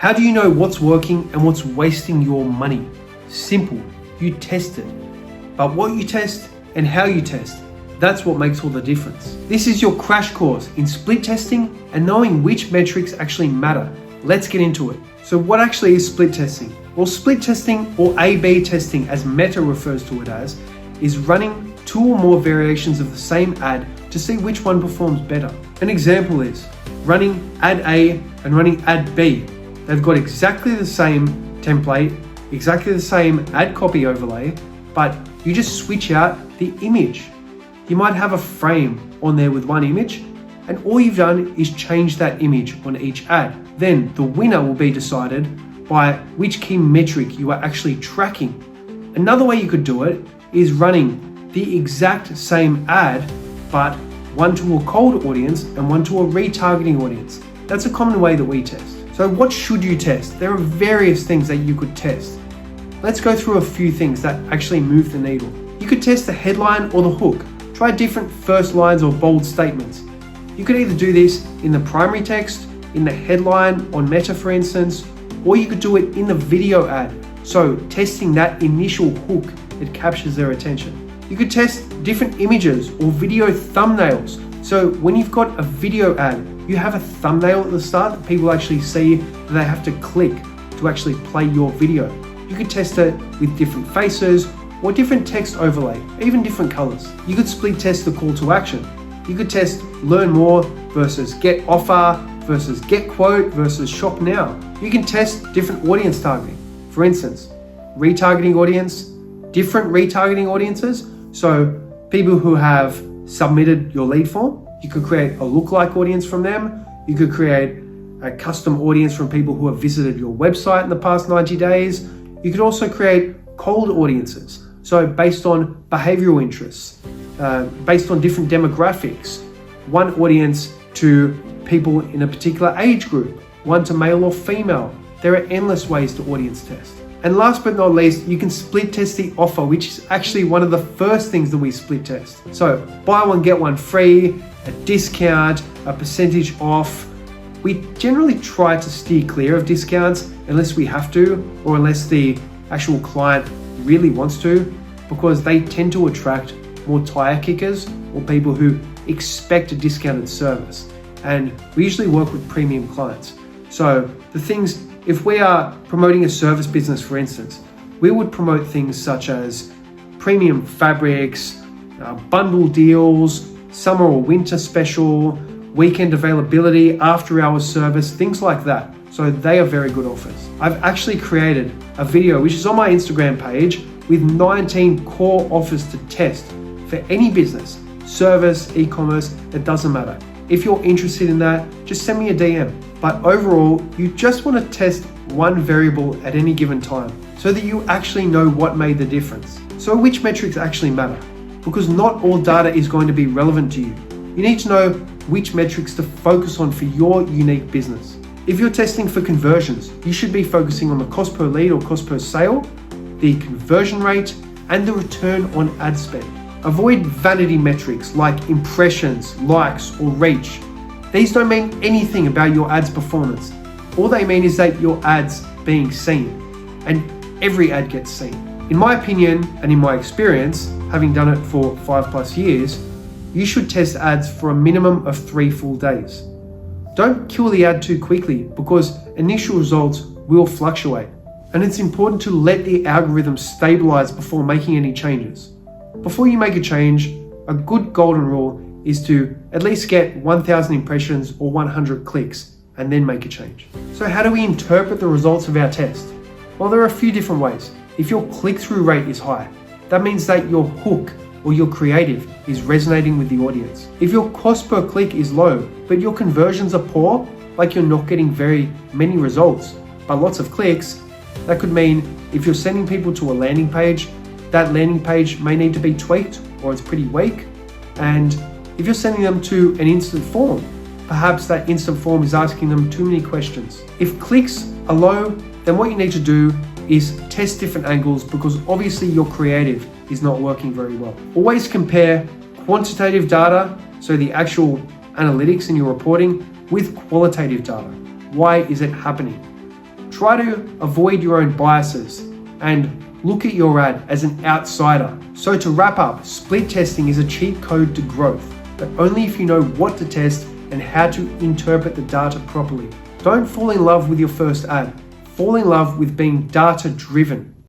How do you know what's working and what's wasting your money? Simple, you test it. But what you test and how you test, that's what makes all the difference. This is your crash course in split testing and knowing which metrics actually matter. Let's get into it. So what actually is split testing? Well, split testing, or A/B testing as Meta refers to it as, is running two or more variations of the same ad to see which one performs better. An example is running ad A and running ad B. They've got exactly the same template, exactly the same ad copy overlay, but you just switch out the image. You might have a frame on there with one image, and all you've done is change that image on each ad. Then the winner will be decided by which key metric you are actually tracking. Another way you could do it is running the exact same ad, but one to a cold audience and one to a retargeting audience. That's a common way that we test. So what should you test? There are various things that you could test. Let's go through a few things that actually move the needle. You could test the headline or the hook. Try different first lines or bold statements. You could either do this in the primary text, in the headline on Meta for instance, or you could do it in the video ad. So testing that initial hook that captures their attention. You could test different images or video thumbnails. So when you've got a video ad, you have a thumbnail at the start that people actually see that they have to click to actually play your video. You could test it with different faces or different text overlay, even different colors. You could split test the call to action. You could test learn more versus get offer versus get quote versus shop now. You can test different audience targeting. For instance, retargeting audience, different retargeting audiences. So people who have submitted your lead form, you could create a lookalike audience from them. You could create a custom audience from people who have visited your website in the past 90 days. You could also create cold audiences. So based on behavioral interests, based on different demographics, one audience to people in a particular age group, one to male or female. There are endless ways to audience test. And last but not least, you can split test the offer, which is actually one of the first things that we split test. So buy one, get one free, a discount, a percentage off. We generally try to steer clear of discounts unless we have to, or unless the actual client really wants to, because they tend to attract more tire kickers or people who expect a discounted service. And we usually work with premium clients. So the things, if we are promoting a service business, for instance, we would promote things such as premium fabrics, bundle deals, summer or winter special, weekend availability, after hours service, things like that. So they are very good offers. I've actually created a video, which is on my Instagram page, with 19 core offers to test for any business, service, e-commerce, it doesn't matter. If you're interested in that, just send me a DM. But overall, you just want to test one variable at any given time so that you actually know what made the difference. So which metrics actually matter? Because not all data is going to be relevant to you. You need to know which metrics to focus on for your unique business. If you're testing for conversions, you should be focusing on the cost per lead or cost per sale, the conversion rate, and the return on ad spend. Avoid vanity metrics like impressions, likes, or reach. These don't mean anything about your ad's performance. All they mean is that your ad's being seen, and every ad gets seen. In my opinion, and in my experience, having done it for 5+ years, you should test ads for a minimum of 3 full days. Don't kill the ad too quickly because initial results will fluctuate. And it's important to let the algorithm stabilize before making any changes. Before you make a change, a good golden rule is to at least get 1,000 impressions or 100 clicks and then make a change. So how do we interpret the results of our test? Well, there are a few different ways. If your click-through rate is high, that means that your hook or your creative is resonating with the audience. If your cost per click is low, but your conversions are poor, like you're not getting very many results, but lots of clicks, that could mean if you're sending people to a landing page, that landing page may need to be tweaked or it's pretty weak. And if you're sending them to an instant form, perhaps that instant form is asking them too many questions. If clicks are low, then what you need to do is test different angles because obviously your creative is not working very well. Always compare quantitative data, so the actual analytics in your reporting, with qualitative data. Why is it happening? Try to avoid your own biases and look at your ad as an outsider. So to wrap up, split testing is a cheat code to growth, but only if you know what to test and how to interpret the data properly. Don't fall in love with your first ad. Fall in love with being data-driven.